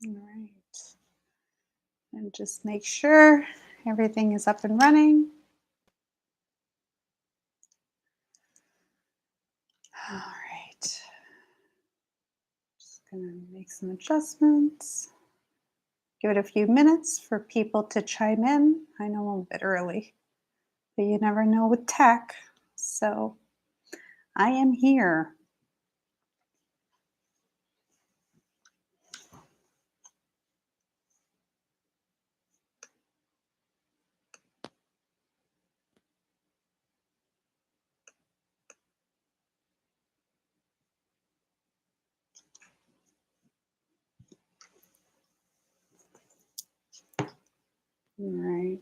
All right. And just make sure everything is up and running. All right. Just gonna make some adjustments. Give it a few minutes for people to chime in. I know I'm a bit early, but you never know with tech. So I am here. All right.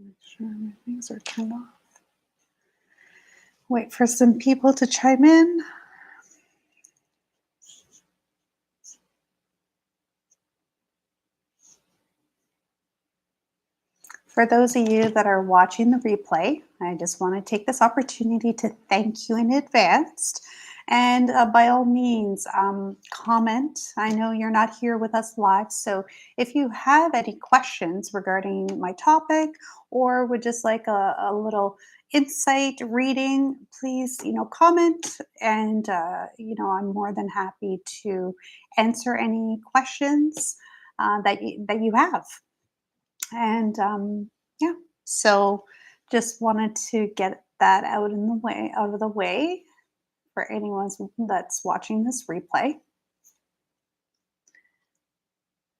Make sure my things are turned off. Wait for some people to chime in. For those of you that are watching the replay, I just want to take this opportunity to thank you in advance. And by all means, comment. I know you're not here with us live, so if you have any questions regarding my topic or would just like a little insight reading, please, comment, and I'm more than happy to answer any questions that you have. And yeah, so just wanted to get that out of the way for anyone that's watching this replay.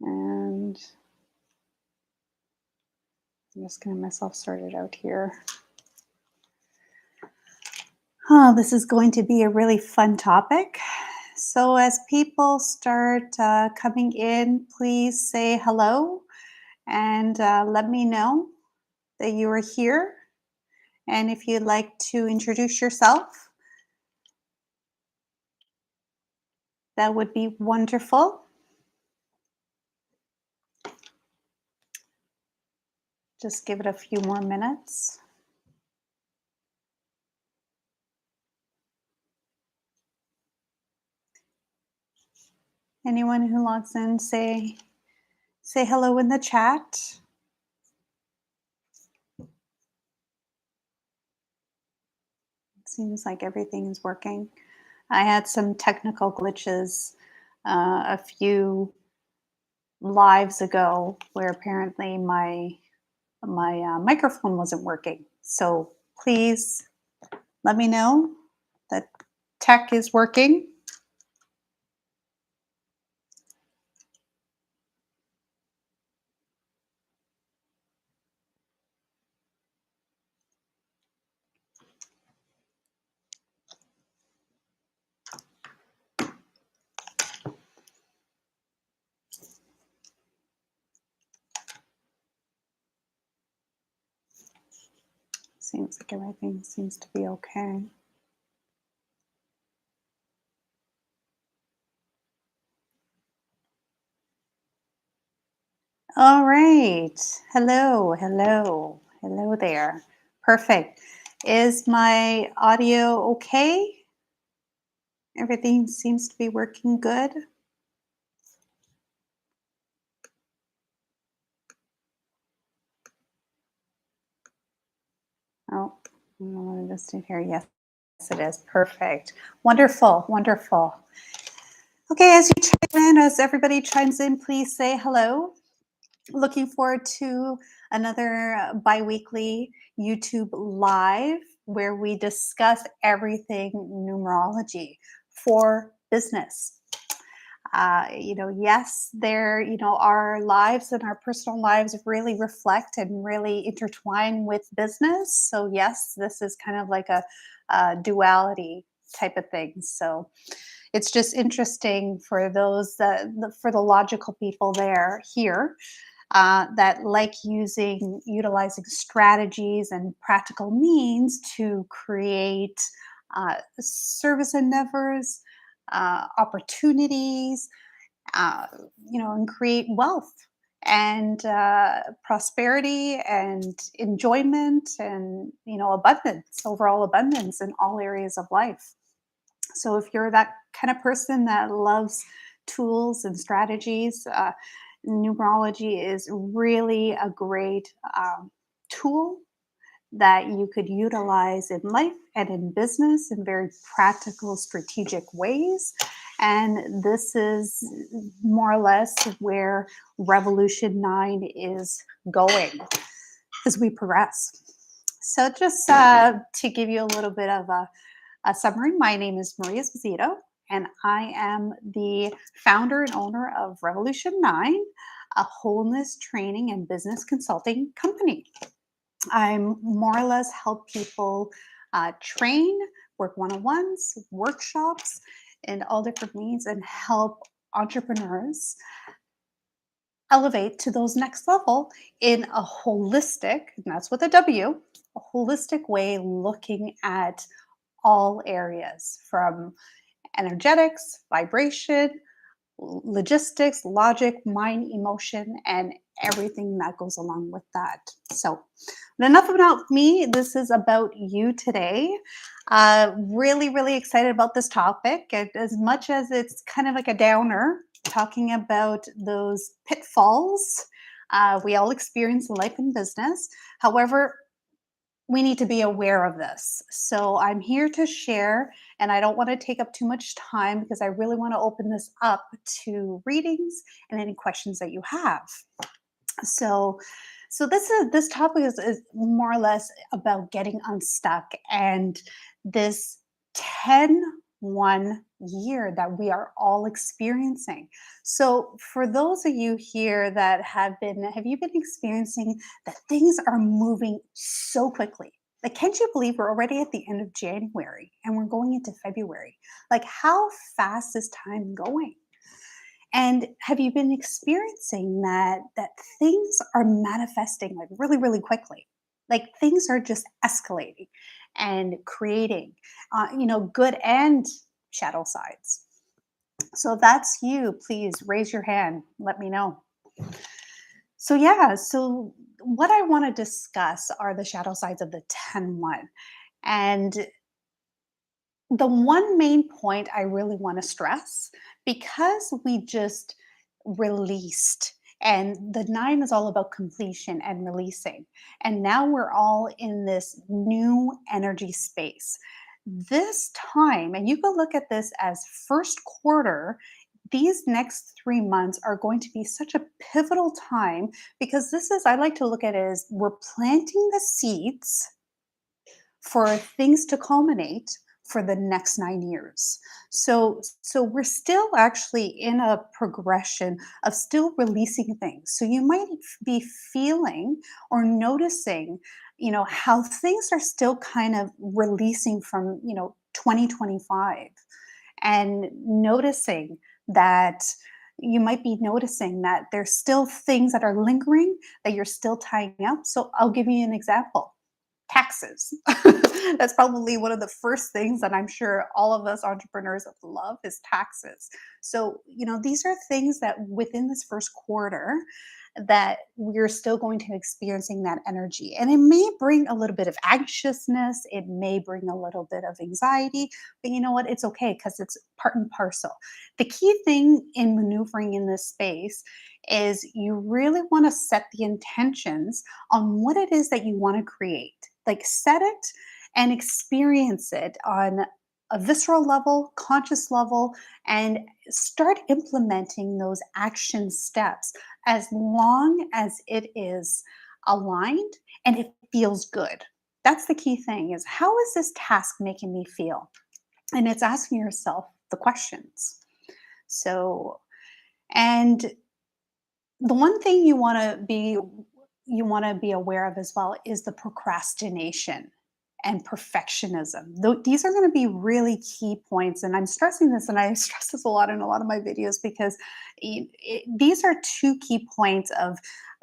And I'm just getting myself sorted out here. Oh, this is going to be a really fun topic. So as people start coming in, please say hello and let me know that you are here. And if you'd like to introduce yourself, that would be wonderful. Just give it a few more minutes. Anyone who logs in, say hello in the chat. It seems like everything is working. I had some technical glitches a few lives ago where apparently my microphone wasn't working. So please let me know that tech is working. Seems like everything seems to be okay. All right. Hello there. Perfect. Is my audio okay? Everything seems to be working good. Oh, I don't know what I just did here. Yes, it is. Perfect. Wonderful. Okay, as you chime in, as everybody chimes in, please say hello. Looking forward to another bi-weekly YouTube live where we discuss everything numerology for business. Yes, our lives and our personal lives really reflect and really intertwine with business. So yes, this is kind of like a duality type of thing. So it's just interesting for for the logical people here that like utilizing strategies and practical means to create service endeavors, opportunities, and create wealth and prosperity and enjoyment and abundance, overall abundance in all areas of life. So if you're that kind of person that loves tools and strategies, numerology is really a great tool that you could utilize in life and in business in very practical, strategic ways. And this is more or less where Revolution 9 is going as we progress. So, just to give you a little bit of a summary, my name is Maria Esposito, and I am the founder and owner of Revolution 9, a wholeness training and business consulting company. I'm more or less help people train, work one-on-ones, workshops, and all different means, and help entrepreneurs elevate to those next level in a holistic, and that's with a W, a holistic way looking at all areas from energetics, vibration, logistics, logic, mind, emotion, and everything that goes along with that. So, enough about me. This is about you today. Really, really excited about this topic. And as much as it's kind of like a downer, talking about those pitfalls we all experience in life and business. However, we need to be aware of this. So I'm here to share, and I don't want to take up too much time because I really want to open this up to readings and any questions that you have. So, this topic is more or less about getting unstuck and this 10-1 year that we are all experiencing. So for those of you here that have you been experiencing that things are moving so quickly? Like, can't you believe we're already at the end of January and we're going into February? Like, how fast is time going? And have you been experiencing that things are manifesting like really, really quickly? Like things are just escalating and creating, good and shadow sides. So if that's you, please raise your hand. Let me know. So yeah, so what I want to discuss are the shadow sides of the 10-1. And the one main point I really want to stress, because we just released, and the 9 is all about completion and releasing. And now we're all in this new energy space. This time, and you can look at this as first quarter, these next 3 months are going to be such a pivotal time because this is, I like to look at it as we're planting the seeds for things to culminate for the next 9 years. So we're still actually in a progression of still releasing things. So you might be feeling or noticing, how things are still kind of releasing from, 2025, and noticing that you might be noticing that there's still things that are lingering that you're still tying up. So I'll give you an example. Taxes. That's probably one of the first things that I'm sure all of us entrepreneurs love is taxes. So, these are things that within this first quarter that we're still going to be experiencing that energy. And it may bring a little bit of anxiousness, it may bring a little bit of anxiety, but you know what? It's okay because it's part and parcel. The key thing in maneuvering in this space is you really want to set the intentions on what it is that you want to create. Like set it and experience it on a visceral level, conscious level, and start implementing those action steps as long as it is aligned and it feels good. That's the key thing is how is this task making me feel? And it's asking yourself the questions. So, and the one thing you want to be aware of as well is the procrastination and perfectionism. These are going to be really key points, and I'm stressing this, and I stress this a lot in a lot of my videos because these are two key points of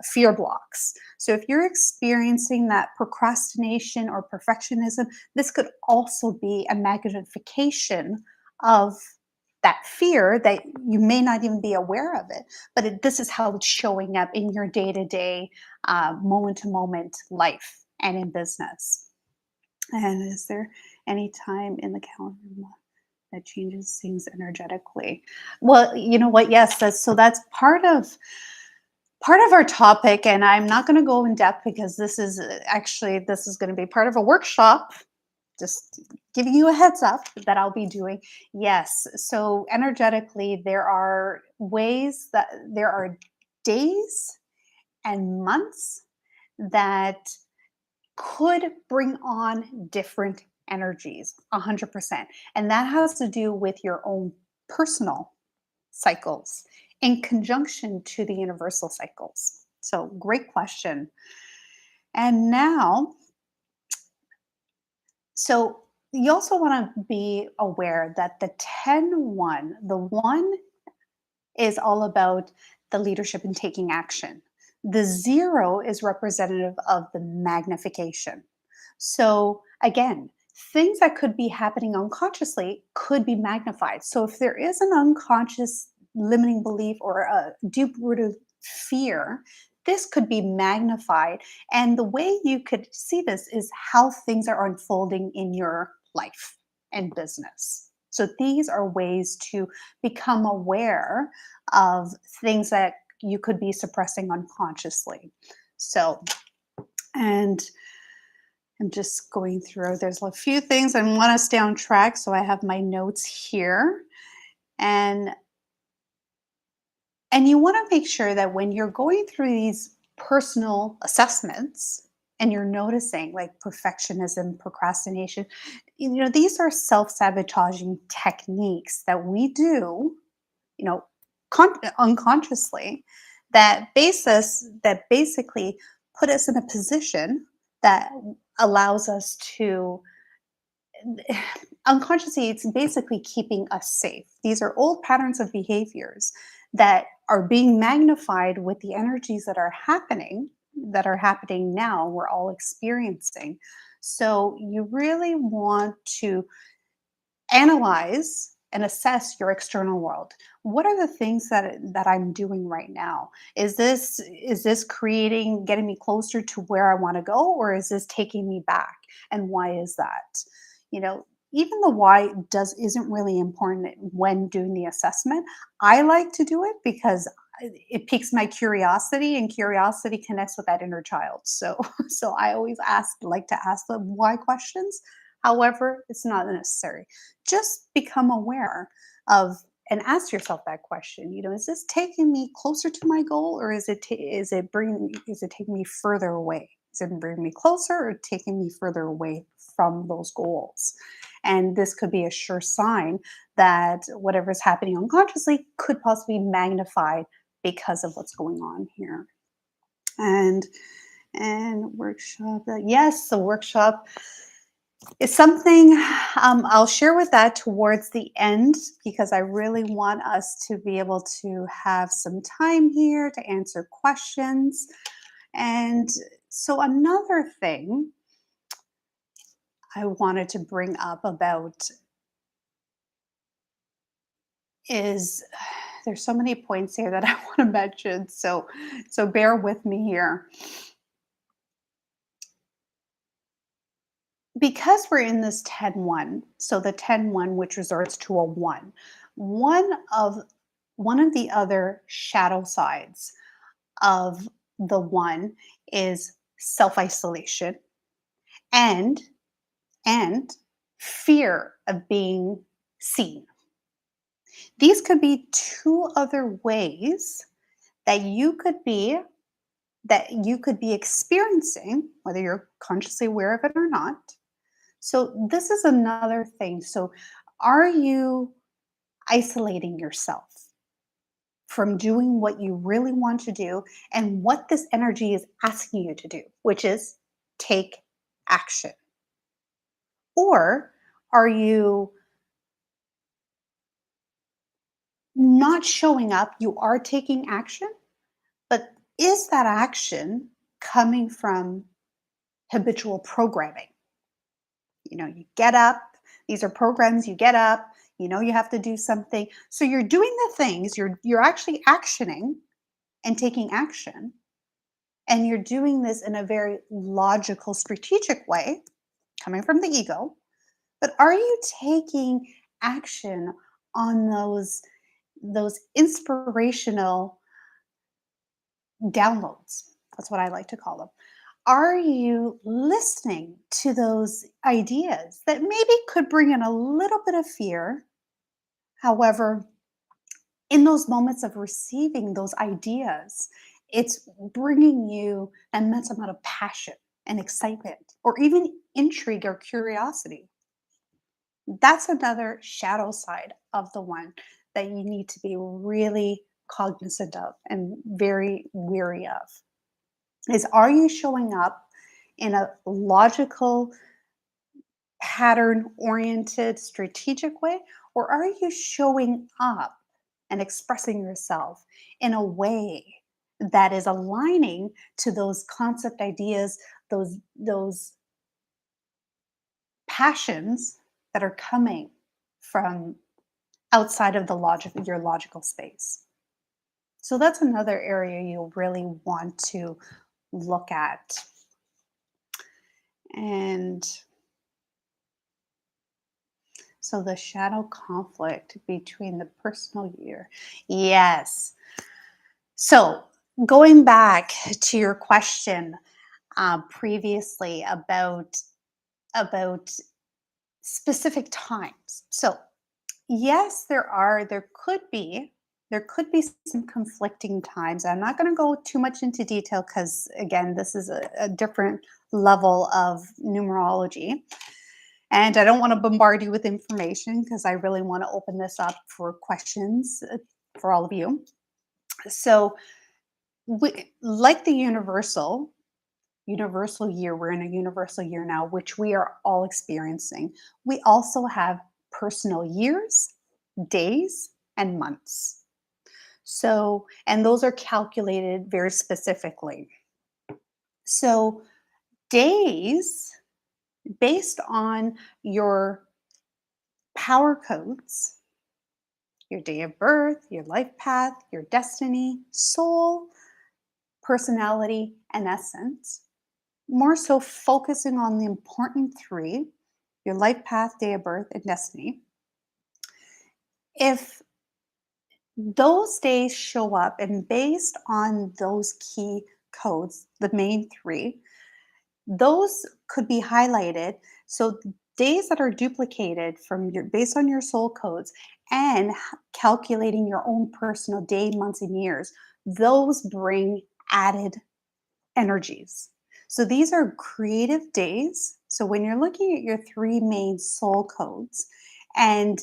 fear blocks. So if you're experiencing that procrastination or perfectionism, this could also be a magnification of that fear that you may not even be aware of it, but this is how it's showing up in your day-to-day, moment-to-moment life and in business. And is there any time in the calendar month That changes things energetically. Well, you know what? Yes, that's part of our topic, and I'm not going to go in depth because this is going to be part of a workshop. Just giving you a heads up that I'll be doing. Yes, so energetically, there are days and months that could bring on different energies 100%, and that has to do with your own personal cycles in conjunction to the universal cycles. So, great question. And now, so you also want to be aware that the 10-1, the 1 is all about the leadership and taking action. The 0 is representative of the magnification. So, again, things that could be happening unconsciously could be magnified. So, if there is an unconscious limiting belief or a deep rooted fear, this could be magnified. And the way you could see this is how things are unfolding in your life and business. So, these are ways to become aware of things that you could be suppressing unconsciously. So, and I'm just going through, there's a few things I want to stay on track. So I have my notes here. And and you want to make sure that when you're going through these personal assessments and you're noticing like perfectionism, procrastination, these are self-sabotaging techniques that we do, you know, unconsciously, that basically put us in a position that allows us to unconsciously, it's basically keeping us safe. These are old patterns of behaviors that are being magnified with the energies that are happening now, we're all experiencing. So you really want to analyze and assess your external world. What are the things that I'm doing right now? Is this getting me closer to where I want to go, or is this taking me back? And why is that? You know, even the why does isn't really important when doing the assessment. I like to do it because it piques my curiosity, and curiosity connects with that inner child. So so I always like to ask the why questions. However, it's not necessary. Just become aware of and ask yourself that question. Is this taking me closer to my goal, or is it taking me further away? Is it bringing me closer or taking me further away from those goals? And this could be a sure sign that whatever's happening unconsciously could possibly be magnified because of what's going on here. And workshop. Yes, the workshop is something I'll share with that towards the end, because I really want us to be able to have some time here to answer questions. And so another thing I wanted to bring up about is there's so many points here that I want to mention. So bear with me here. Because we're in this 10-1, so the 10-1, which resorts to a 1, one of one of the other shadow sides of the 1 is self-isolation and and fear of being seen. These could be two other ways that you could be experiencing, whether you're consciously aware of it or not. So this is another thing. So are you isolating yourself from doing what you really want to do and what this energy is asking you to do, which is take action? Or are you not showing up? You are taking action, but is that action coming from habitual programming? You get up, these are programs, you get up, you have to do something. So you're doing the things, you're actually actioning and taking action. And you're doing this in a very logical, strategic way, coming from the ego. But are you taking action on those inspirational downloads. That's what I like to call them. Are you listening to those ideas that maybe could bring in a little bit of fear? However, in those moments of receiving those ideas, it's bringing you an immense amount of passion and excitement, or even intrigue or curiosity. That's another shadow side of the one that you need to be really cognizant of and very weary of. Is, are you showing up in a logical, pattern oriented, strategic way? Or are you showing up and expressing yourself in a way that is aligning to those concept ideas, those passions that are coming from outside of the logic, your logical space? So that's another area you really want to look at. And so the shadow conflict between the personal year. Yes. So going back to your question previously about specific times. So yes, there could be some conflicting times. I'm not going to go too much into detail because again, this is a different level of numerology. And I don't want to bombard you with information because I really want to open this up for questions for all of you. So, like the universal year, we're in a universal year now, which we are all experiencing. We also have personal years, days, and months. So, and those are calculated very specifically. So, days based on your power codes, your day of birth, your life path, your destiny, soul, personality, and essence. More so focusing on the important three, your life path, day of birth, and destiny. If those days show up and based on those key codes, the main three, those could be highlighted. So days that are duplicated from your based on your soul codes and calculating your own personal day, months, and years, those bring added energies. So these are creative days. So when you're looking at your three main soul codes and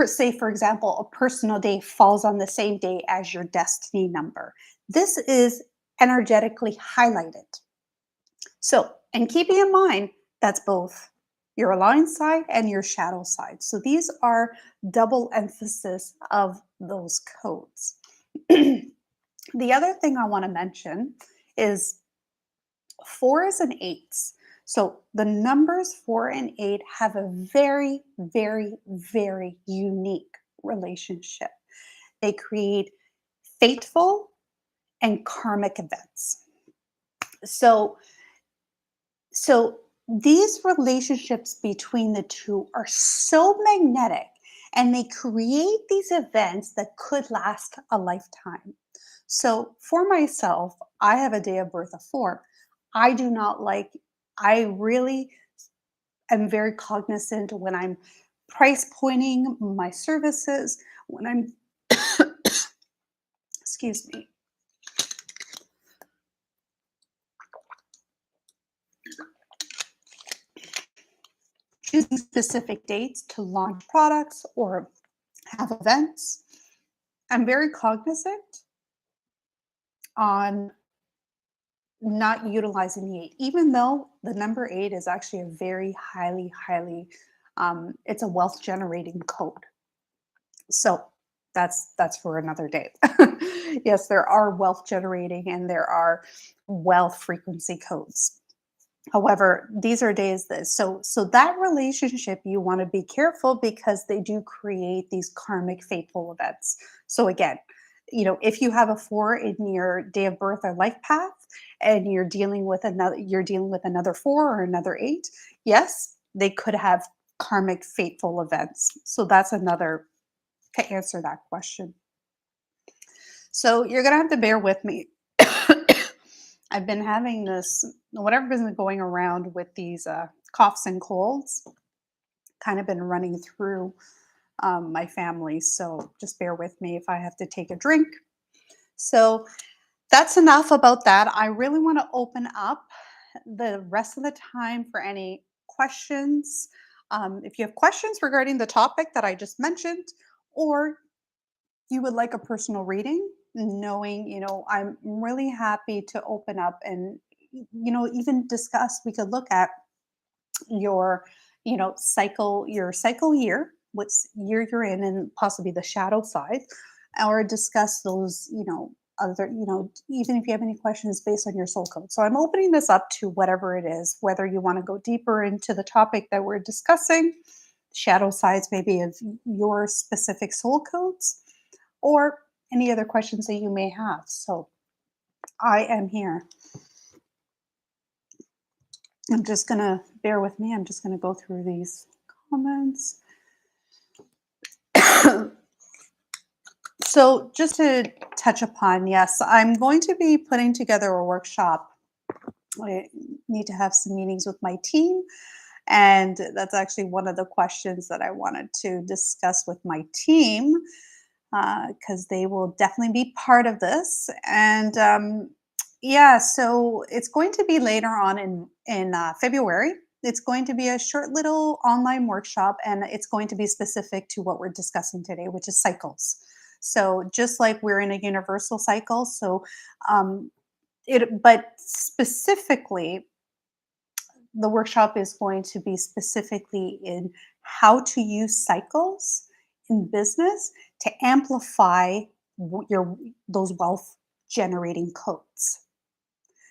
say for example a personal day falls on the same day as your destiny number, this is energetically highlighted. So, and keeping in mind, that's both your aligned side and your shadow side. So these are double emphasis of those codes. The other thing I want to mention is fours and eights. So the numbers 4 and 8 have a very, very, very unique relationship. They create fateful and karmic events. So So these relationships between the two are so magnetic and they create these events that could last a lifetime. So for myself, I have a day of birth of 4. I do not like, I really am very cognizant when I'm price pointing my services, when I'm, excuse me, choosing specific dates to launch products or have events. I'm very cognizant on not utilizing the 8, even though the number 8 is actually a very it's a wealth generating code. So that's for another day. Yes, there are wealth generating and there are wealth frequency codes. However, these are days that so that relationship you want to be careful because they do create these karmic fateful events. So again, if you have a 4 in your day of birth or life path and you're dealing with another 4 or another 8, yes, they could have karmic fateful events. So that's another to answer that question. So you're gonna have to bear with me. I've been having this whatever's been going around with these coughs and colds, kind of been running through my family. So just bear with me if I have to take a drink. So that's enough about that. I really want to open up the rest of the time for any questions. If you have questions regarding the topic that I just mentioned, or you would like a personal reading, knowing, I'm really happy to open up and, even discuss, we could look at your, your cycle year, what year you're in, and possibly the shadow side, or discuss those, other, even if you have any questions based on your soul code. So I'm opening this up to whatever it is, whether you want to go deeper into the topic that we're discussing, shadow sides maybe of your specific soul codes, or any other questions that you may have. So I am here. I'm just going to bear with me. I'm just going to go through these comments. So just to touch upon, yes, I'm going to be putting together a workshop. I need to have some meetings with my team. And that's actually one of the questions that I wanted to discuss with my team, because they will definitely be part of this. And yeah, so it's going to be later on in February. It's going to be a short little online workshop, and it's going to be specific to what we're discussing today, which is cycles. So just like we're in a universal cycle, so um, but specifically, the workshop is going to be specifically in how to use cycles in business to amplify your those wealth generating codes.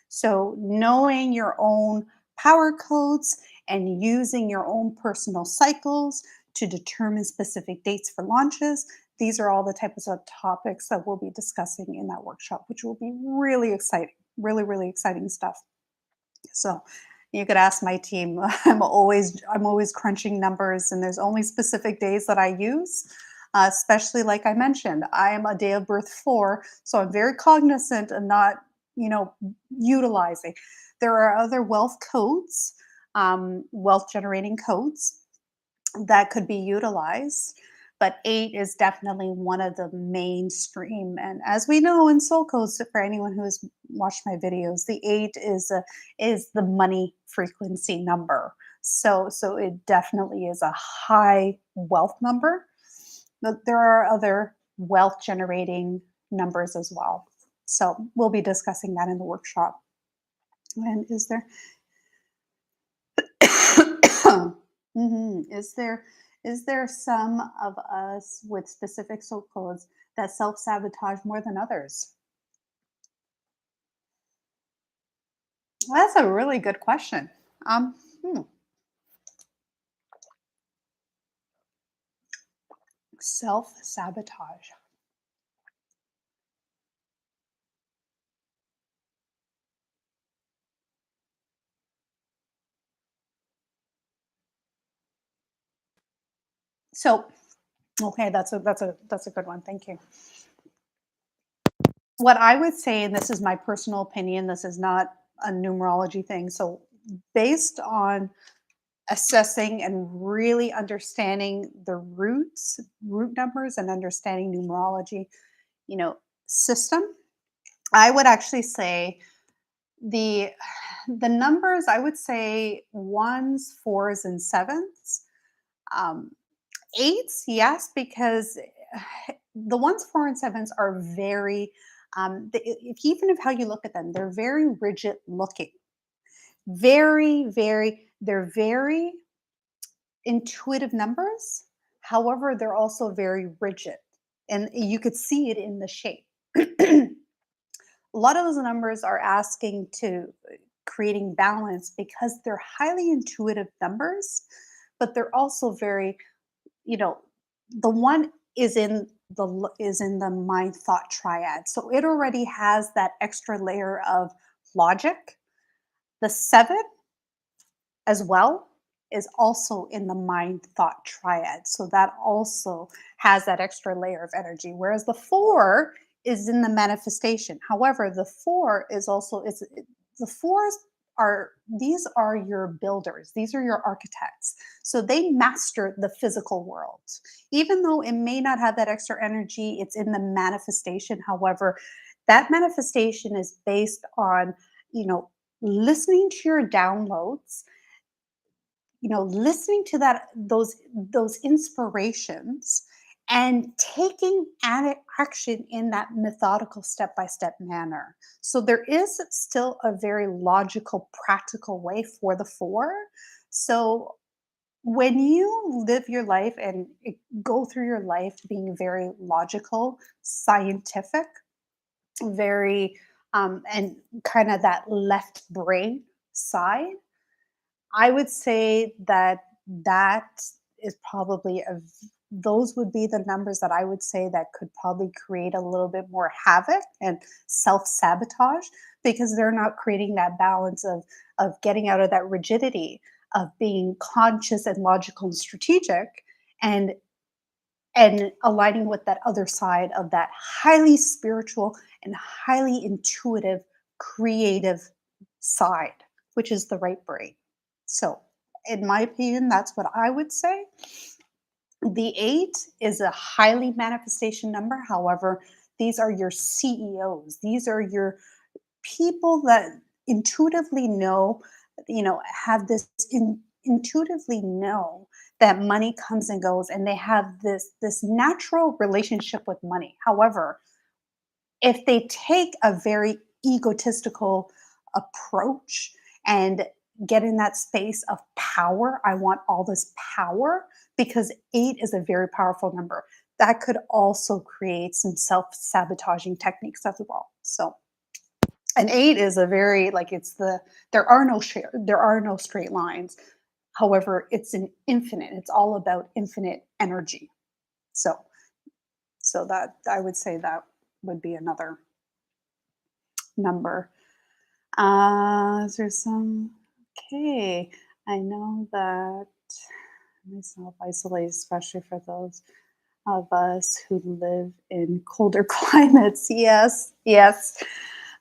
So knowing your own power codes and using your own personal cycles to determine specific dates for launches, these are all the types of topics that we'll be discussing in that workshop, which will be really exciting, really, really exciting stuff. So you could ask my team. I'm always crunching numbers, and there's only specific days that I use. Especially like I mentioned, I am a day of birth 4, so I'm very cognizant of not, you know, utilizing. There are other wealth codes, wealth generating codes that could be utilized, but 8 is definitely one of the mainstream. And as we know in soul codes, for anyone who has watched my videos, the 8 is the money frequency number. So it definitely is a high wealth number. But there are other wealth generating numbers as well. So we'll be discussing that in the workshop. And is there is there some of us with specific soul codes that self-sabotage more than others? Well, that's a really good question. Um, hmm, Self-sabotage. So, okay, that's a good one. Thank you. What I would say, and this is my personal opinion, this is not a numerology thing. So, based on assessing and really understanding the root numbers, and understanding numerology, you know, system, I would actually say the the numbers, I would say ones, fours, and sevens. Um, Eights, yes, because the ones, four, and sevens are very, if even if how you look at them, they're very rigid looking, they're very intuitive numbers. However, they're also very rigid, and you could see it in the shape. A lot of those numbers are asking to creating balance because they're highly intuitive numbers, but they're also very, you know, the one is in the mind thought triad. So it already has that extra layer of logic. The 7 as well. is also in the mind thought triad. So that also has that extra layer of energy. Whereas the four is in the manifestation. However, the four is also the fours are these are your builders. These are your architects. So they master the physical world. Even though it may not have that extra energy, it's in the manifestation. However, that manifestation is based on, you know, listening to your downloads, listening to those inspirations and taking action in that methodical step by step manner. So there is still a very logical, practical way for the four. So when you live your life and go through your life being very logical, scientific, very and kind of that left brain side, I would say that that is probably those would be the numbers that I would say that could probably create a little bit more havoc and self-sabotage, because they're not creating that balance of getting out of that rigidity of being conscious and logical and strategic, and aligning with that other side of that highly spiritual and highly intuitive, creative side, which is the right brain. So, in my opinion, that's what I would say. The eight is a highly manifestation number. However, these are your CEOs. These are your people that intuitively know, have this intuitively know that money comes and goes, and they have this natural relationship with money. However, if they take a very egotistical approach and get in that space of power, I want all this power, because eight is a very powerful number. That could also create some self-sabotaging techniques as well. So an eight is a very, like, it's the there are no straight lines. However, it's an infinite. It's all about infinite energy. So that I would say that would be another number. Is there some? Okay, I know that myself isolate, especially for those of us who live in colder climates. Yes, yes,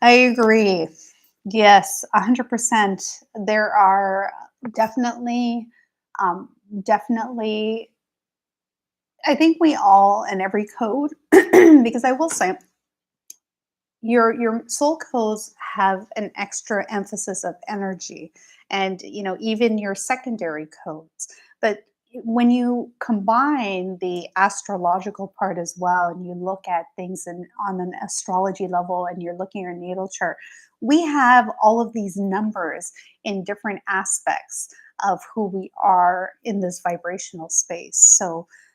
I agree. Yes, 100%. There are definitely, um, definitely. I think we all, in every code, because I will say your soul codes have an extra emphasis of energy, and even your secondary codes. But when you combine the astrological part as well, and you look at things on an astrology level, and you're looking at your natal chart, we have all of these numbers in different aspects of who we are in this vibrational space.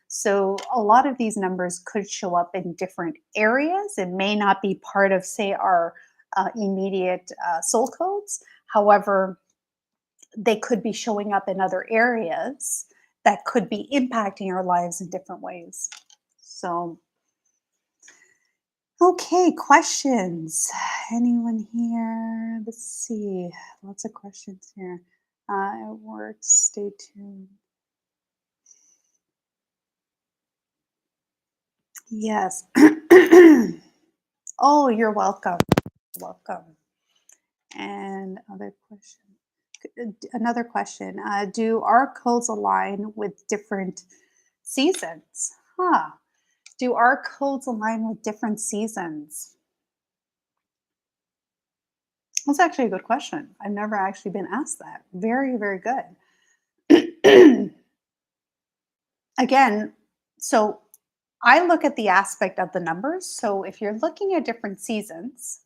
So a lot of these numbers could show up in different areas. It may not be part of, say, our immediate soul codes. However, they could be showing up in other areas that could be impacting our lives in different ways. So, okay, questions. Anyone here? Let's see. Lots of questions here. It works. Stay tuned. Yes. Oh, you're welcome. Welcome. And another question. Do our codes align with different seasons? Huh. Do our codes align with different seasons? That's actually a good question. I've never actually been asked that. Very, very good. Again, so I look at the aspect of the numbers. So if you're looking at different seasons,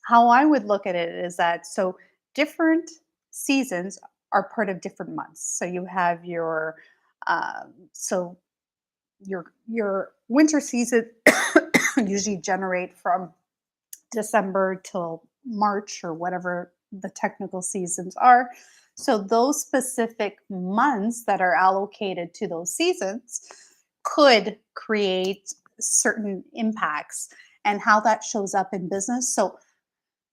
how I would look at it is that, so different seasons are part of different months. So you have so your winter season usually generate from December till March, or whatever the technical seasons are. So those specific months that are allocated to those seasons could create certain impacts, and how that shows up in business. So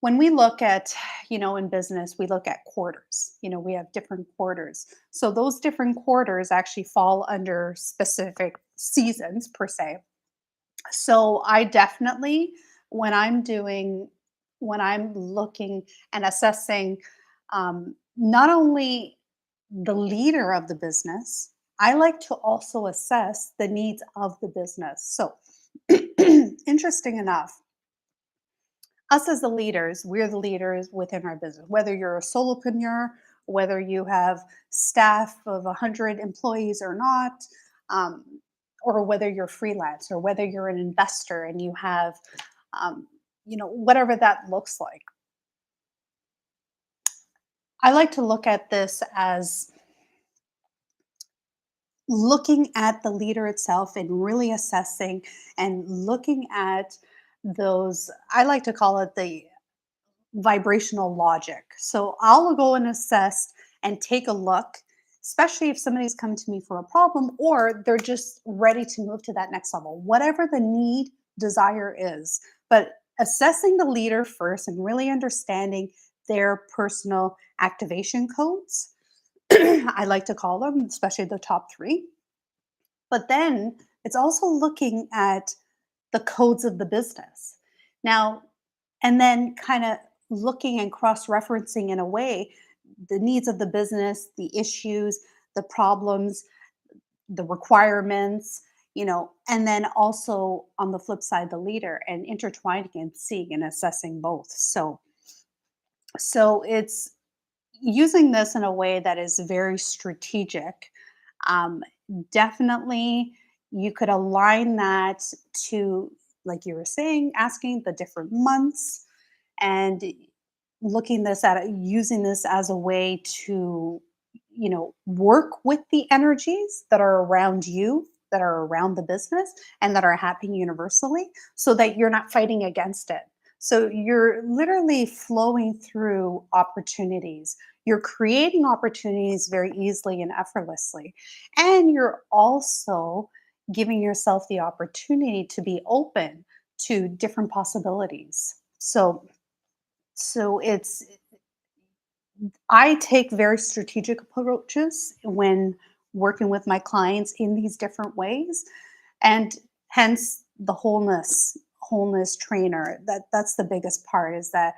When we look at, in business, we look at quarters. We have different quarters. So those different quarters actually fall under specific seasons per se. So I definitely, when I'm doing, when I'm looking and assessing, not only the leader of the business, I like to also assess the needs of the business. So, interesting enough, us as the leaders, we're the leaders within our business. Whether you're a solopreneur, whether you have staff of 100 employees or not, um, or whether you're freelance, or whether you're an investor and you have, whatever that looks like. I like to look at this as looking at the leader itself and really assessing and looking at those, I like to call it the vibrational logic. So I'll go and assess and take a look, especially if somebody's come to me for a problem or they're just ready to move to that next level, whatever the need, desire is. But assessing the leader first and really understanding their personal activation codes, I like to call them, especially the top three. But then it's also looking at the codes of the business. Now, and then kind of looking and cross referencing in a way the needs of the business, the issues, the problems, the requirements, and then also on the flip side, the leader, and intertwining and seeing and assessing both. So it's using this in a way that is very strategic. um, Definitely you could align that to, like you were saying, asking the different months and looking this at using this as a way to, work with the energies that are around you, that are around the business, and that are happening universally, so that you're not fighting against it. So you're literally flowing through opportunities. You're creating opportunities very easily and effortlessly. And you're also giving yourself the opportunity to be open to different possibilities. So it's, I take very strategic approaches when working with my clients in these different ways, and hence the wholeness trainer. That's the biggest part, is that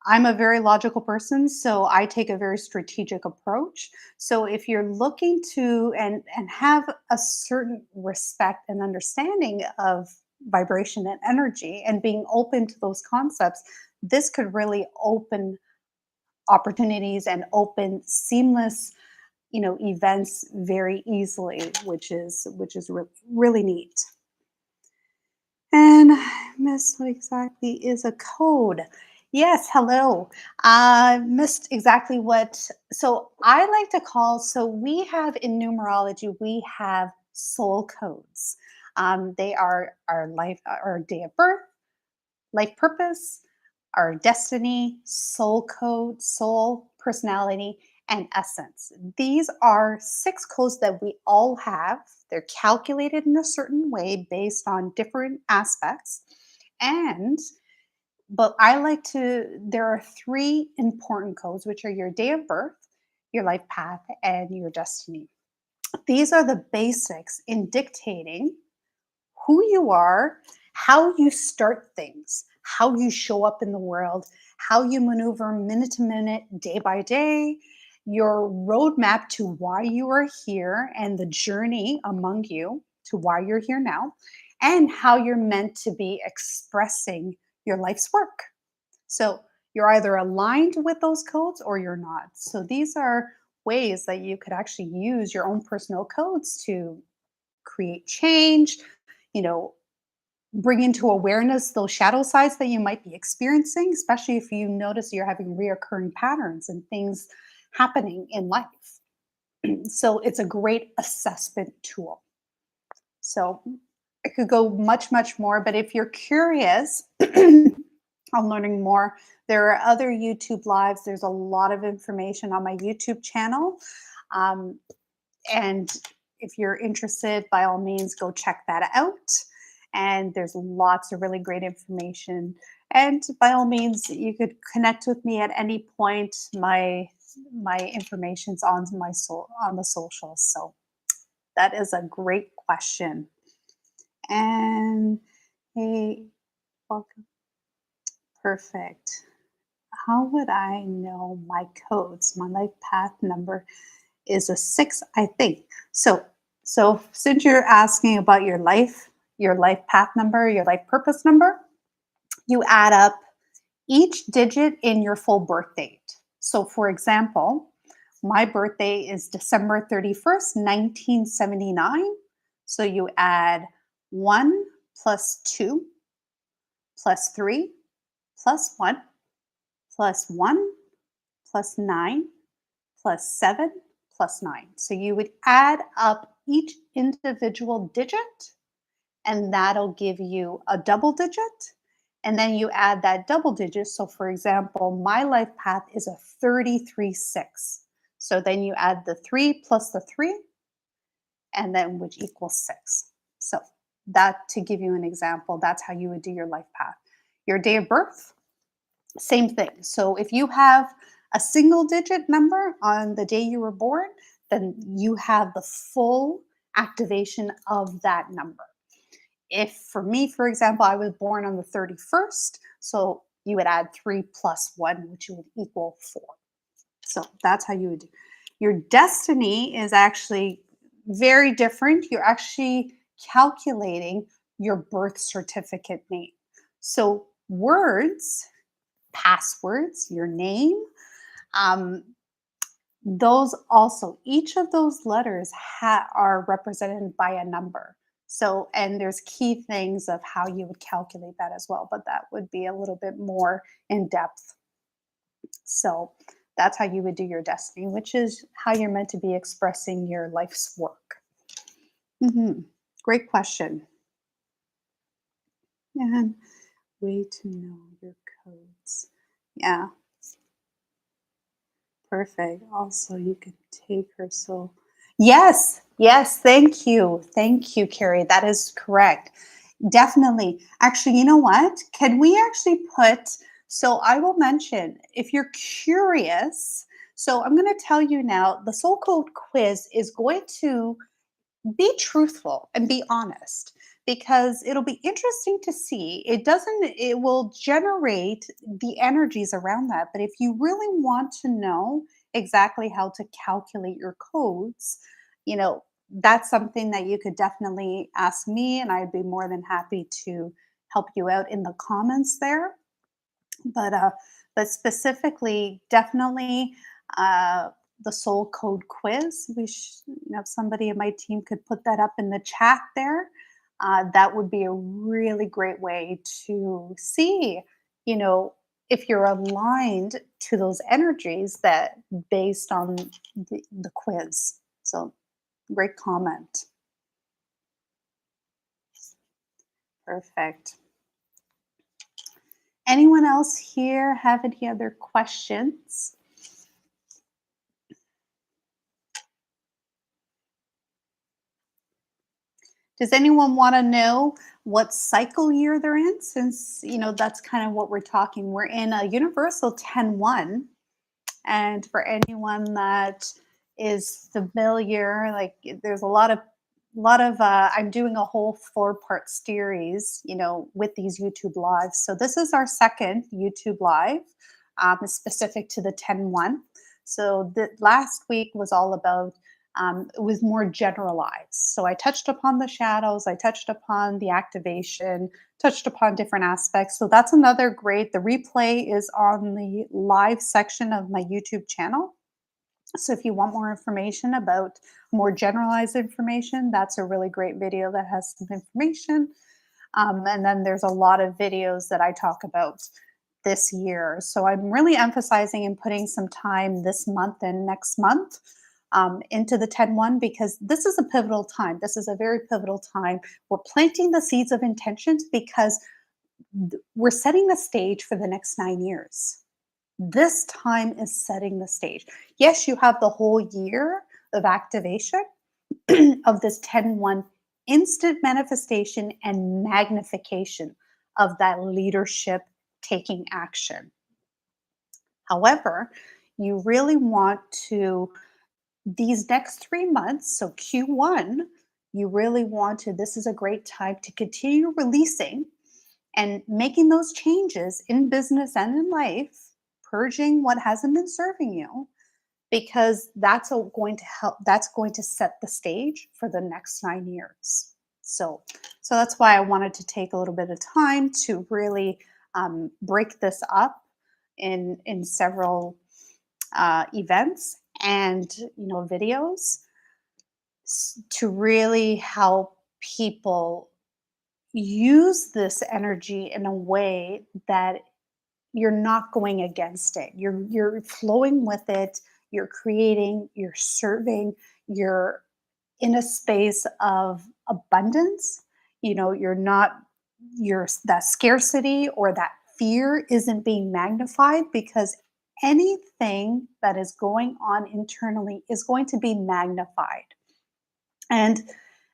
I'm a very logical person, so I take a very strategic approach. So if you're looking to and have a certain respect and understanding of vibration and energy and being open to those concepts, this could really open opportunities and open seamless, events very easily, which is really neat. And Miss, what exactly is a code? Yes, hello. I missed exactly what. So I like to call. So we have in numerology, we have soul codes. They are our life, our day of birth, life purpose, our destiny, soul code, soul, personality, and essence. These are six codes that we all have. They're calculated in a certain way based on different aspects. And but I like to, there are three important codes, which are your day of birth, your life path, and your destiny. These are the basics in dictating who you are, how you start things, how you show up in the world, how you maneuver minute to minute, day by day, your roadmap to why you are here and the journey among you to why you're here now, and how you're meant to be expressing your life's work. So you're either aligned with those codes or you're not. So these are ways that you could actually use your own personal codes to create change, you know, bring into awareness those shadow sides that you might be experiencing, especially if you notice you're having reoccurring patterns and things happening in life. So it's a great assessment tool. So I could go much, much more, but if you're curious on learning more, there are other YouTube lives. There's a lot of information on my YouTube channel. Um, and if you're interested, by all means, go check that out. And there's lots of really great information And by all means, you could connect with me at any point. My information's on my on the socials. So that is a great question. And hey, welcome. Perfect. How would I know my codes? My life path number is a 6, I think. So since you're asking about your life path number, your life purpose number, you add up each digit in your full birth date. So for example, my birthday is December 31st, 1979. So you add 1 plus 2 plus 3 plus 1 plus 1 plus 9 plus 7 plus 9. So you would add up each individual digit, and that'll give you a double digit. And then you add that double digit. So, for example, my life path is a 33-6. So then you add the 3 plus the 3, and then which equals 6. So, that to give you an example, that's how you would do your life path. Your day of birth, same thing. So if you have a single digit number on the day you were born, then you have the full activation of that number. If for me, for example, I was born on the 31st, so you would add 3 plus 1, which would equal 4. So that's how you would do. Your destiny is actually very different. You're actually calculating your birth certificate name. So words, passwords, your name, um, those also, each of those letters are represented by a number. So, and there's key things of how you would calculate that as well, but that would be a little bit more in depth. So, that's how you would do your destiny, which is how you're meant to be expressing your life's work. Mhm. Great question. And way to know your codes. Yeah, perfect. Also, you can take her so. Yes, yes, thank you, Carrie. That is correct. Definitely. Actually, you know what? Can we actually put, so I will mention if you're curious. So I'm going to tell you now the Soul Code quiz is going to be truthful and be honest, because it'll be interesting to see. It will generate the energies around that, but if you really want to know exactly how to calculate your codes, you know, that's something that you could definitely ask me, and I'd be more than happy to help you out in the comments there. But specifically, definitely, uh, the soul code quiz. If somebody in my team could put that up in the chat there, that would be a really great way to see, you know, if you're aligned to those energies that based on the quiz. So great comment. Perfect. Anyone else here have any other questions? Does anyone want to know what cycle year they're in? Since, that's kind of what we're talking. We're in a universal 10-1. And for anyone that is familiar, like there's I'm doing a whole 4-part series, with these YouTube lives. So this is our second YouTube live, specific to the 10-1. So the last week was all about, it was more generalized. So I touched upon the shadows, I touched upon the activation, touched upon different aspects. So that's another great, the replay is on the live section of my YouTube channel. So if you want more information about more generalized information, that's a really great video that has some information. And then there's a lot of videos that I talk about this year. So I'm really emphasizing and putting some time this month and next month into the 10-1, because this is a pivotal time. This is a very pivotal time. We're planting the seeds of intentions because we're setting the stage for the next 9 years. This time is setting the stage. Yes, you have the whole year of activation of this 10-1 instant manifestation and magnification of that leadership taking action. However, you really want to, these next 3 months, so Q1, you really want to, this is a great time to continue releasing and making those changes in business and in life, purging what hasn't been serving you, because going to help, that's going to set the stage for the next 9 years. So that's why I wanted to take a little bit of time to really break this up in several events and videos, to really help people use this energy in a way that you're not going against it. You're flowing with it, you're creating, you're serving, you're in a space of abundance. You're not, your that scarcity or that fear isn't being magnified, because anything that is going on internally is going to be magnified. And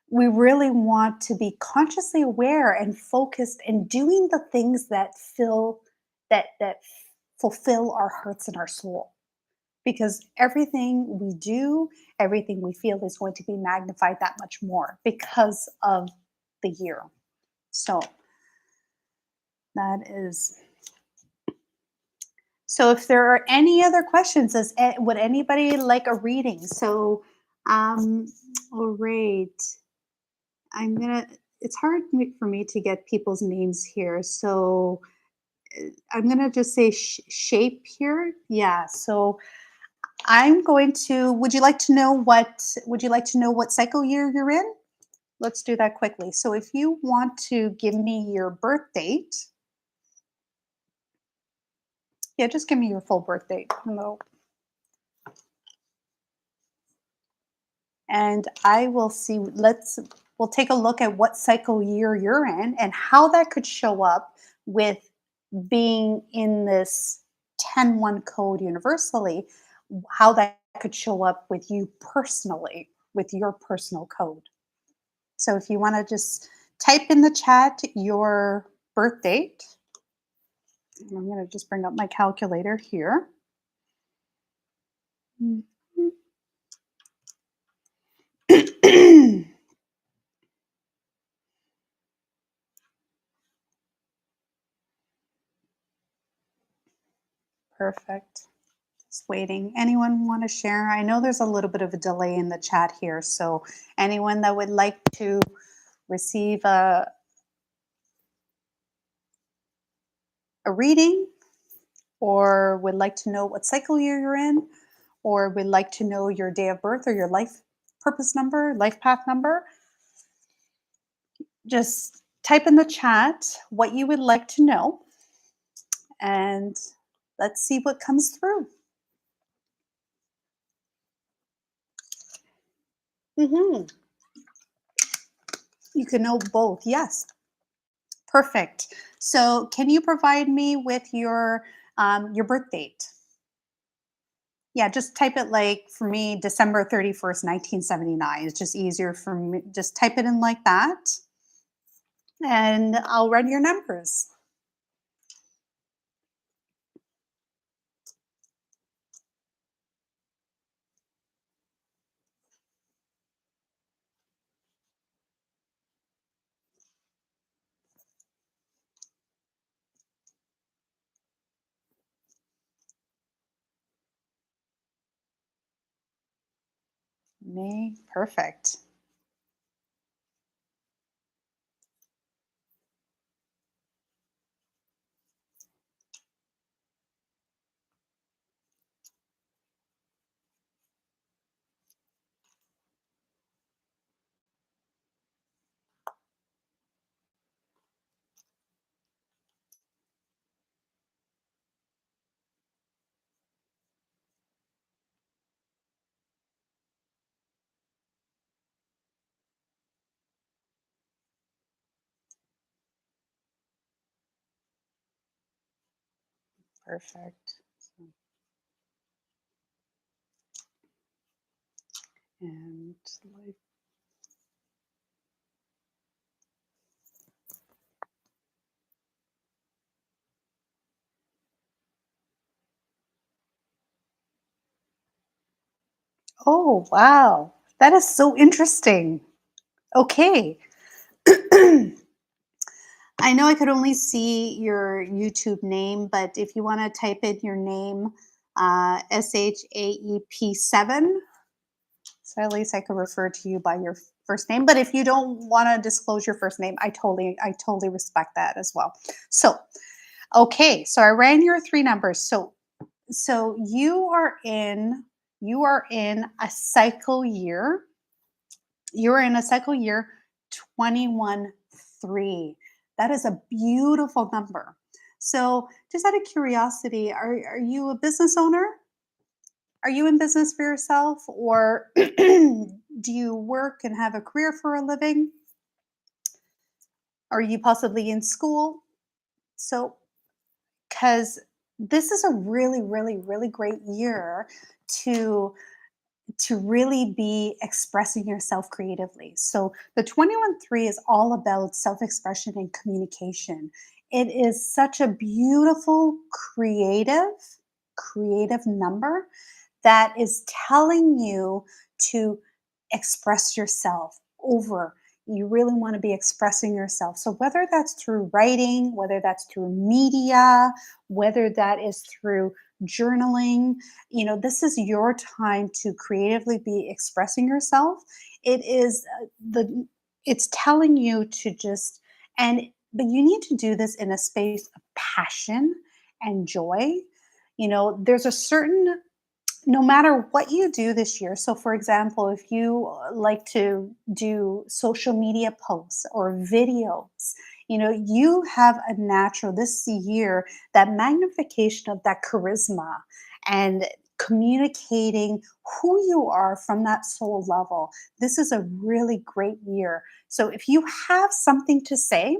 we really want to be consciously aware and focused and doing the things that that fulfill our hearts and our soul, because everything we do, everything we feel is going to be magnified that much more because of the year. So that is, so if there are any other questions, would anybody like a reading? So all right, I'm gonna, it's hard for me to get people's names here, so I'm gonna just say shape here. Yeah, so I'm going to, would you like to know what cycle year you're in? Let's do that quickly. So if you want to give me your birth date, yeah, just give me your full birth date. Hello. And I will see, we'll take a look at what cycle year you're in and how that could show up with being in this 10-1 code universally, how that could show up with you personally, with your personal code. So if you want to just type in the chat your birth date, I'm going to just bring up my calculator here. Perfect. Just waiting. Anyone want to share? I know there's a little bit of a delay in the chat here, so anyone that would like to receive a reading, or would like to know what cycle year you're in, or would like to know your day of birth or your life purpose number, life path number, just type in the chat what you would like to know, and let's see what comes through. You can know both. Yes. Perfect. So can you provide me with your birth date? Yeah, just type it, like for me, December 31st, 1979. It's just easier for me. Just type it in like that, and I'll run your numbers. May, perfect. Perfect. And life. Oh, wow. That is so interesting. Okay. I know I could only see your YouTube name, but if you want to type in your name, SHAEP7, so at least I could refer to you by your first name. But if you don't want to disclose your first name, I totally respect that as well. So, okay, so I ran your three numbers. So you are in a cycle year. You're in a cycle year 21 3. That is a beautiful number. So, just out of curiosity, are you a business owner? Are you in business for yourself, or do you work and have a career for a living? Are you possibly in school? So, because this is a really, really, really great year to really be expressing yourself creatively. So the 21-3 is all about self-expression and communication. It is such a beautiful, creative number that is telling you to express yourself over. You really want to be expressing yourself. So, whether that's through writing, whether that's through media, whether that is through journaling, this is your time to creatively be expressing yourself. It is it's telling you to just, and, but you need to do this in a space of passion and joy. There's a certain, no matter what you do this year. So, for example, if you like to do social media posts or videos, you have a natural this year, that magnification of that charisma and communicating who you are from that soul level. This is a really great year. So, if you have something to say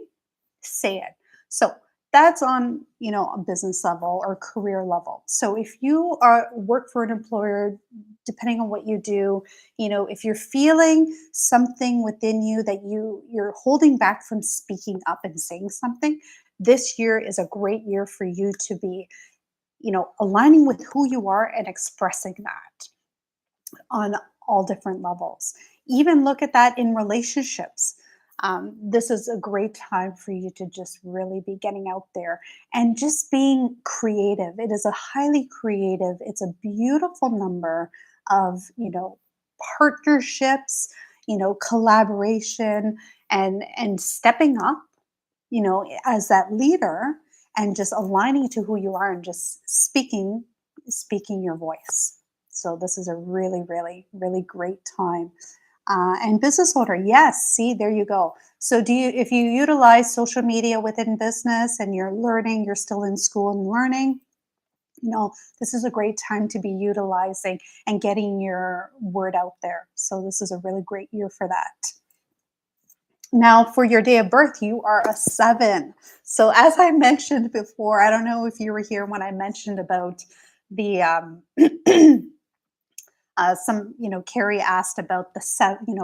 it. So that's on, a business level or career level. So if you are work for an employer, depending on what you do, if you're feeling something within you that you're holding back from speaking up and saying something, this year is a great year for you to be, aligning with who you are and expressing that on all different levels. Even look at that in relationships. This is a great time for you to just really be getting out there and just being creative. It is a highly creative, it's a beautiful number of, partnerships, collaboration, and stepping up, as that leader, and just aligning to who you are and just speaking your voice. So this is a really, really, really great time. And business owner, yes, see, there you go. So if you utilize social media within business and you're learning, you're still in school and learning, this is a great time to be utilizing and getting your word out there. So this is a really great year for that. Now, for your day of birth, you are a 7. So, as I mentioned before, I don't know if you were here when I mentioned about the Carrie asked about the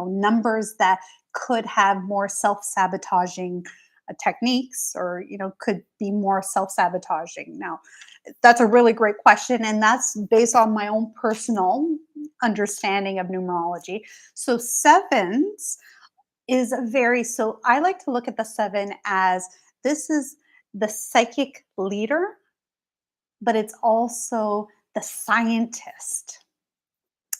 numbers that could have more self-sabotaging techniques, or could be more self-sabotaging. Now, that's a really great question, and that's based on my own personal understanding of numerology. So sevens is so I like to look at the 7 as, this is the psychic leader, but it's also the scientist.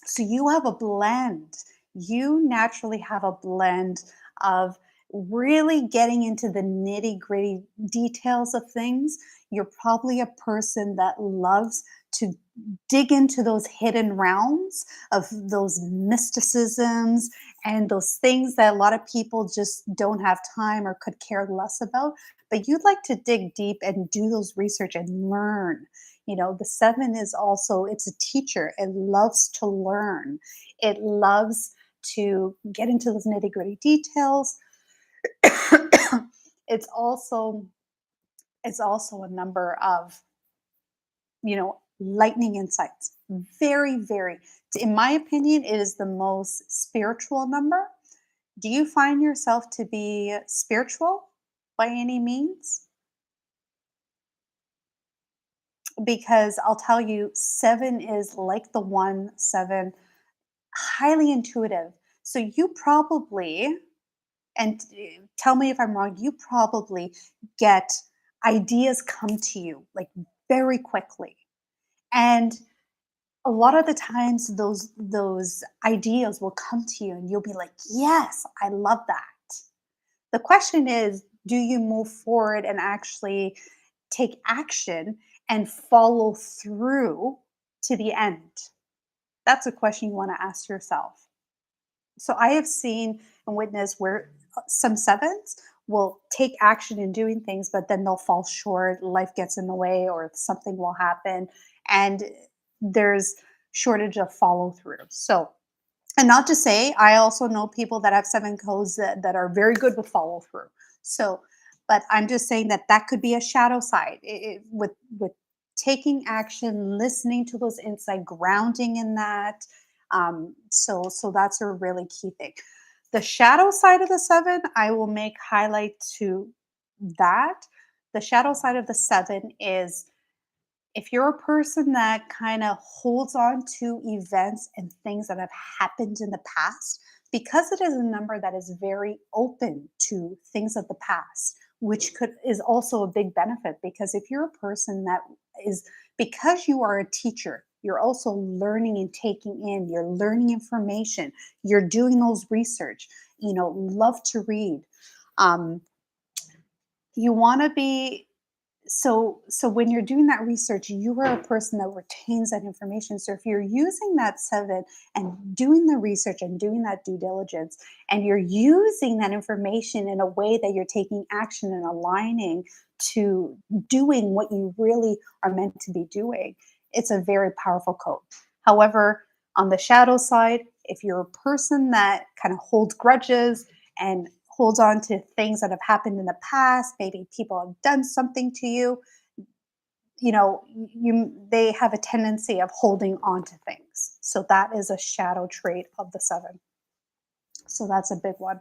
So you have a blend. You naturally have a blend of really getting into the nitty gritty details of things. You're probably a person that loves to dig into those hidden realms of those mysticisms and those things that a lot of people just don't have time or could care less about. But you'd like to dig deep and do those research and learn. The 7 is also, it's a teacher. It loves to learn. It loves to get into those nitty gritty details. it's also it's also a number of, lightning insights. Very, very, in my opinion, it is the most spiritual number. Do you find yourself to be spiritual by any means? Because I'll tell you, 7 is like the 1 7. highly intuitive. So you probably, and tell me if I'm wrong, you probably get ideas come to you like very quickly. And a lot of the times those ideas will come to you and you'll be like, "Yes, I love that." The question is, do you move forward and actually take action and follow through to the end? That's a question you want to ask yourself. So I have seen and witnessed where some sevens will take action in doing things, but then they'll fall short, life gets in the way, or something will happen, and there's shortage of follow through. So, and not to say, I also know people that have seven codes that are very good with follow through. So, but I'm just saying that that could be a shadow side with taking action, listening to those insight, grounding in that. So that's a really key thing. The shadow side of the seven, I will make highlight to that. The shadow side of the seven is if you're a person that kind of holds on to events and things that have happened in the past, because it is a number that is very open to things of the past, which could is also a big benefit because if you're a person that is because you are a teacher, you're also learning and taking in, you're learning information, you're doing those research, love to read. Um, you want to be so when you're doing that research, you are a person that retains that information. So if you're using that seven and doing the research and doing that due diligence, and you're using that information in a way that you're taking action and aligning to doing what you really are meant to be doing, it's a very powerful code. However, on the shadow side, if you're a person that kind of holds grudges and holds on to things that have happened in the past, maybe people have done something to you, you they have a tendency of holding on to things. So that is a shadow trait of the seven. So that's a big one.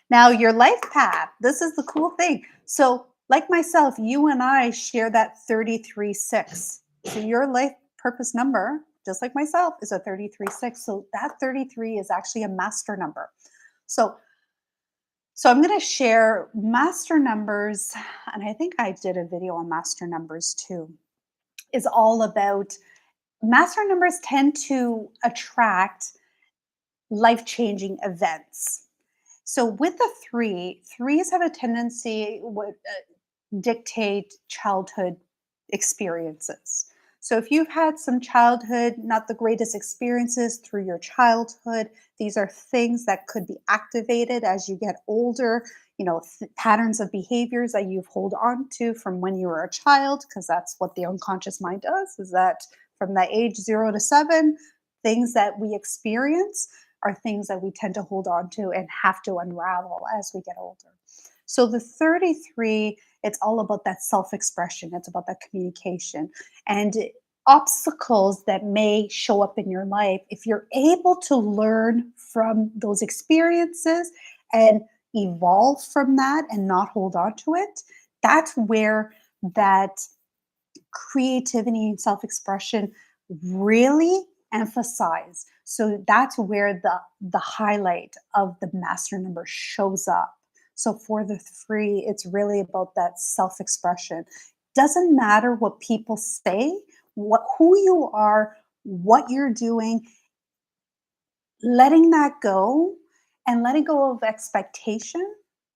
Now, your life path, this is the cool thing. So, like myself, you and I share that 33-6. So, your life purpose number, just like myself, is a 33-6. So, that 33 is actually a master number. So, so I'm going to share master numbers, and I think I did a video on master numbers too. Is all about master numbers tend to attract life-changing events. So with the threes have a tendency would dictate childhood experiences. So if you've had some childhood, not the greatest experiences through your childhood, these are things that could be activated as you get older, patterns of behaviors that you've hold on to from when you were a child, because that's what the unconscious mind does, is that from that age 0 to 7, things that we experience are things that we tend to hold on to and have to unravel as we get older. So the 33, it's all about that self-expression. It's about that communication and obstacles that may show up in your life. If you're able to learn from those experiences and evolve from that and not hold on to it, that's where that creativity and self-expression really emphasize. So that's where the highlight of the master number shows up. So for the three, it's really about that self-expression. Doesn't matter what people say, what who you are, what you're doing, letting that go and letting go of expectation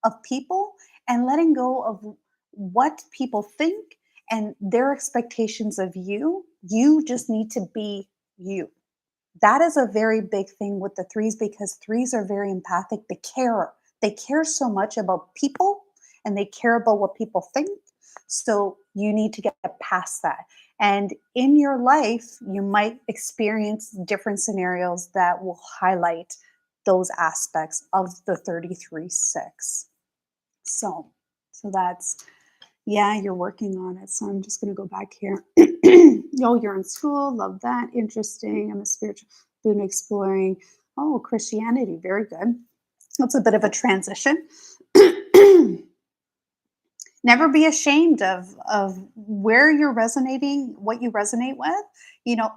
of people and letting go of what people think and their expectations of you. You just need to be you. That is a very big thing with the threes because threes are very empathic. They care. They care so much about people and they care about what people think. So you need to get past that. And in your life, you might experience different scenarios that will highlight those aspects of the 33-6. So, so that's, yeah, you're working on it. So I'm just going to go back here. Oh, you're in school. Love that. Interesting. I'm a spiritual student exploring. Oh, Christianity. Very good. That's a bit of a transition. Never be ashamed of where you're resonating, what you resonate with.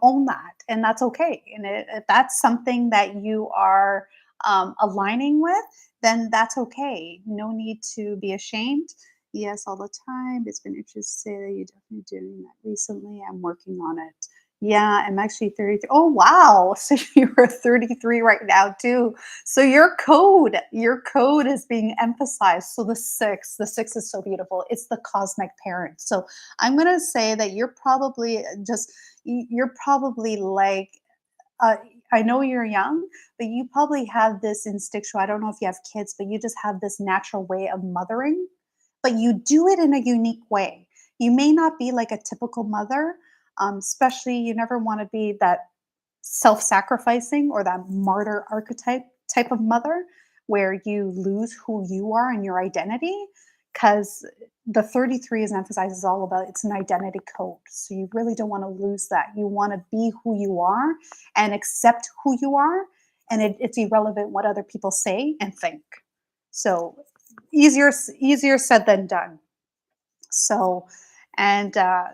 Own that, and that's okay. And if that's something that you are aligning with, then that's okay. No need to be ashamed. Yes, all the time. It's been interesting to say that you're definitely doing that recently. I'm working on it. Yeah, I'm actually 33. Oh, wow. So you're 33 right now too. So your code is being emphasized. So the six is so beautiful. It's the cosmic parent. So I'm gonna say that you're probably like uh, I know you're young, but you probably have this instinctual. I don't know if you have kids, but you just have this natural way of mothering, but you do it in a unique way. You may not be like a typical mother, especially you never want to be that self-sacrificing or that martyr archetype type of mother where you lose who you are and your identity, because the 33 is emphasizes all about it's an identity code, so you really don't want to lose that. You want to be who you are and accept who you are, and it's irrelevant what other people say and think. So easier said than done. So,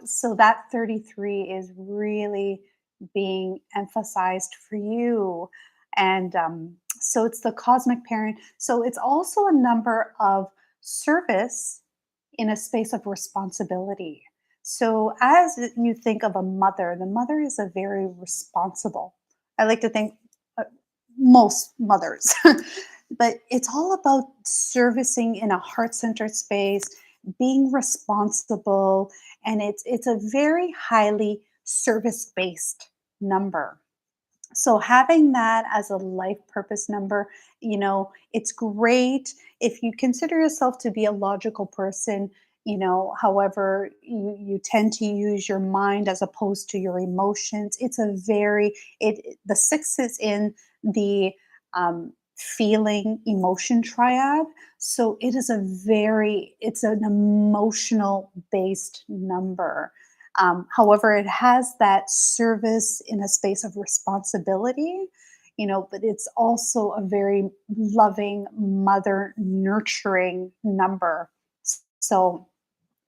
so that 33 is really being emphasized for you. And so it's the cosmic parent. So it's also a number of service in a space of responsibility. So as you think of a mother, the mother is a very responsible. I like to think uh, most mothers, but it's all about servicing in a heart-centered space, being responsible, and it's a very highly service-based number. So having that as a life purpose number, it's great if you consider yourself to be a logical person. However, you tend to use your mind as opposed to your emotions. It's a very the six is in the feeling emotion triad. So it's an emotional based number. However, it has that service in a space of responsibility, but it's also a very loving, mother, nurturing number. So,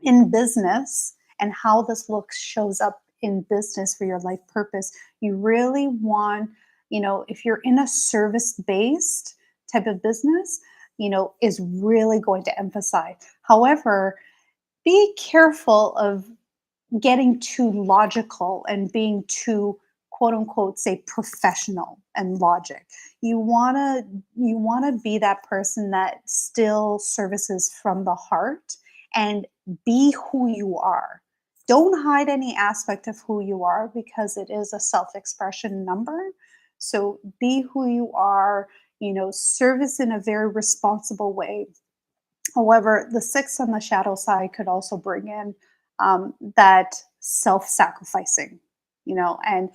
in business, and how this looks shows up in business for your life purpose, you really want, if you're in a service based type of business, is really going to emphasize. However, be careful of getting too logical and being too quote unquote say professional and logic. You want to be that person that still services from the heart and be who you are. Don't hide any aspect of who you are because it is a self-expression number. So be who you are, service in a very responsible way. However, the six on the shadow side could also bring in that self-sacrificing, and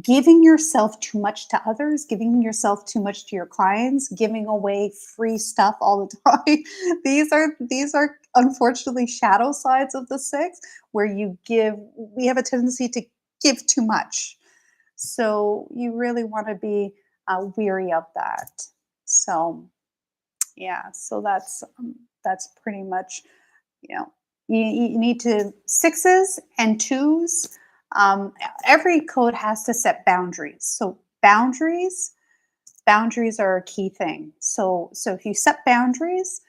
giving yourself too much to others, giving yourself too much to your clients, giving away free stuff all the time. These are unfortunately shadow sides of the six where we have a tendency to give too much. So you really want to be weary of that. So yeah, so that's pretty much, you know, you need to sixes and twos. Um, every code has to set boundaries. So boundaries are a key thing. So if you set boundaries,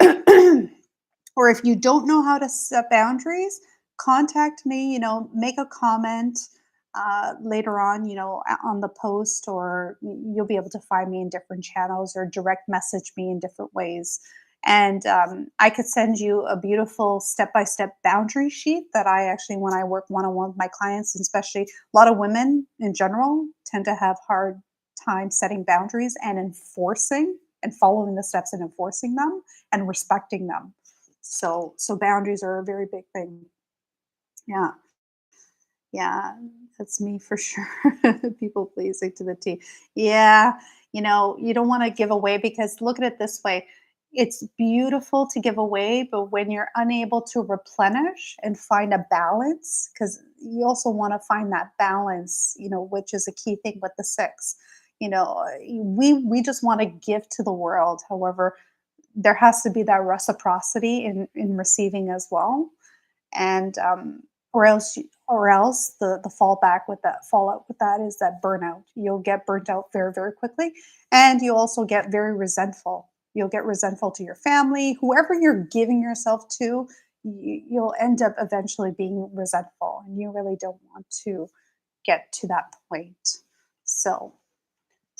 or if you don't know how to set boundaries, contact me, make a comment later on, on the post, or you'll be able to find me in different channels or direct message me in different ways. And I could send you a beautiful step by step boundary sheet that I actually, when I work one on one with my clients, and especially a lot of women in general, tend to have hard time setting boundaries and enforcing and following the steps and enforcing them and respecting them. So boundaries are a very big thing. Yeah. Yeah, that's me for sure. People pleasing to the T. Yeah, you don't want to give away, because look at it this way. It's beautiful to give away, but when you're unable to replenish and find a balance, because you also want to find that balance, which is a key thing with the six. We just want to give to the world. However, there has to be that reciprocity in receiving as well. And or else the fallback with that fallout with that is that burnout. You'll get burnt out very, very quickly, and you also get very resentful. You'll get resentful to your family, whoever you're giving yourself to. You'll end up eventually being resentful, and you really don't want to get to that point. So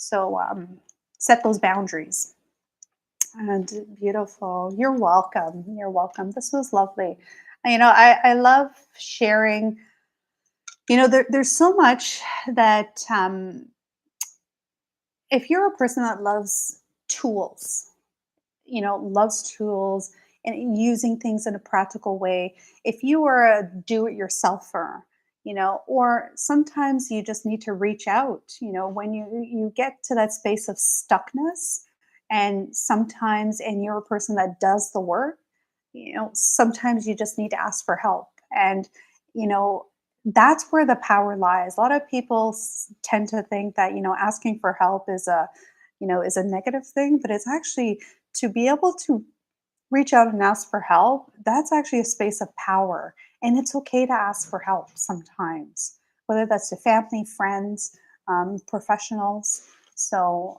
so set those boundaries. And beautiful. You're welcome. You're welcome. This was lovely. I love sharing. There's so much that if you're a person that loves tools, loves tools and using things in a practical way. If you are a do-it-yourselfer, or sometimes you just need to reach out, when you get to that space of stuckness, and you're a person that does the work, sometimes you just need to ask for help. And you know that's where the power lies. A lot of people tend to think that asking for help is a negative thing, but it's actually to be able to reach out and ask for help. That's actually a space of power, and it's okay to ask for help sometimes, whether that's to family, friends, professionals. So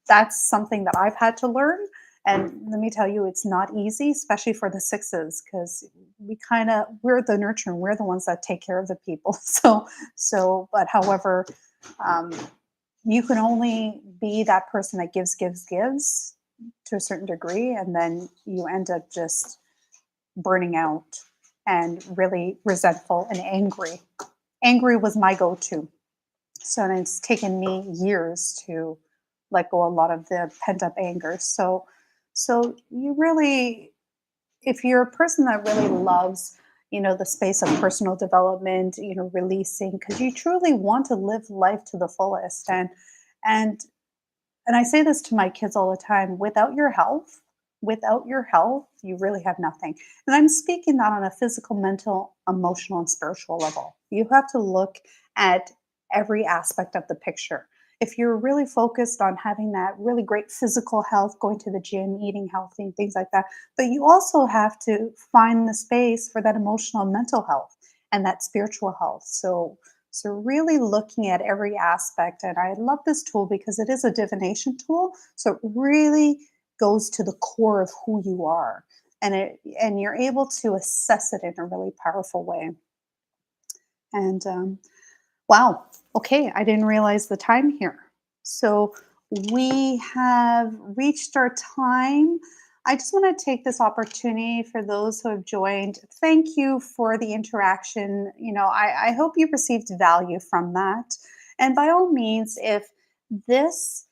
that's something that I've had to learn. And let me tell you, it's not easy, especially for the sixes, because we're the nurturing, we're the ones that take care of the people. But however, um, you can only be that person that gives to a certain degree, and then you end up just burning out and really resentful and angry. Angry was my go-to. So and it's taken me years to let go a lot of the pent up anger. So you really, if you're a person that really loves, the space of personal development, releasing, because you truly want to live life to the fullest. And and I say this to my kids all the time, without your health, you really have nothing. And I'm speaking not on a physical, mental, emotional, and spiritual level. You have to look at every aspect of the picture. If you're really focused on having that really great physical health, going to the gym, eating healthy, and things like that, but you also have to find the space for that emotional and mental health and that spiritual health. So really looking at every aspect. And I love this tool because it is a divination tool. So it really goes to the core of who you are. And you're able to assess it in a really powerful way. And wow, okay, I didn't realize the time here. So we have reached our time. I just want to take this opportunity for those who have joined. Thank you for the interaction. I hope you received value from that. And by all means, this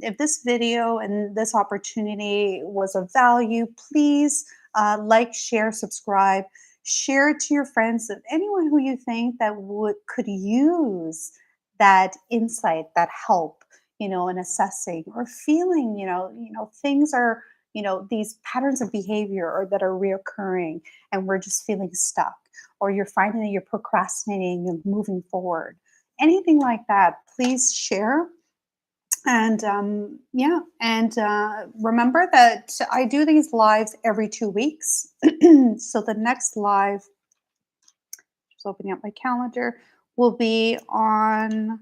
if this video and this opportunity was of value, please like, share, subscribe, share it to your friends, and anyone who you think that would could use that insight, that help, in assessing or feeling, things are, these patterns of behavior or that are reoccurring, and we're just feeling stuck, or you're finding that you're procrastinating and moving forward. Anything like that, please share. And yeah, and remember that I do these lives every 2 weeks. So the next live, just opening up my calendar, will be on.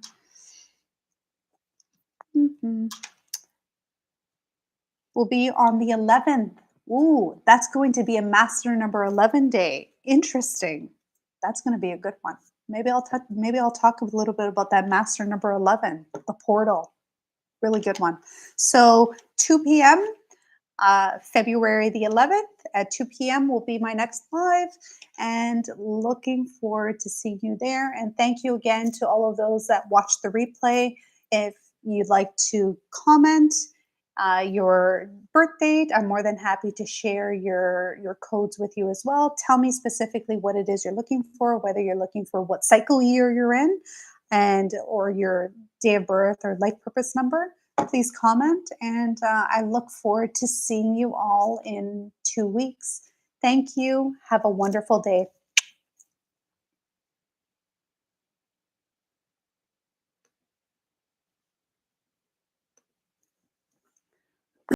Mhm, will be on the 11th. Ooh, that's going to be a master number 11 day. Interesting. That's going to be a good one. Maybe I'll talk a little bit about that master number 11, the portal. Really good one. So 2 p.m. February the 11th at 2 p.m. will be my next live, and looking forward to seeing you there. And thank you again to all of those that watched the replay. If you'd like to comment your birth date, I'm more than happy to share your codes with you as well. Tell me specifically what it is you're looking for, whether you're looking for what cycle year you're in, and or your day of birth or life purpose number. Please comment, and I look forward to seeing you all in 2 weeks. Thank you. Have a wonderful day.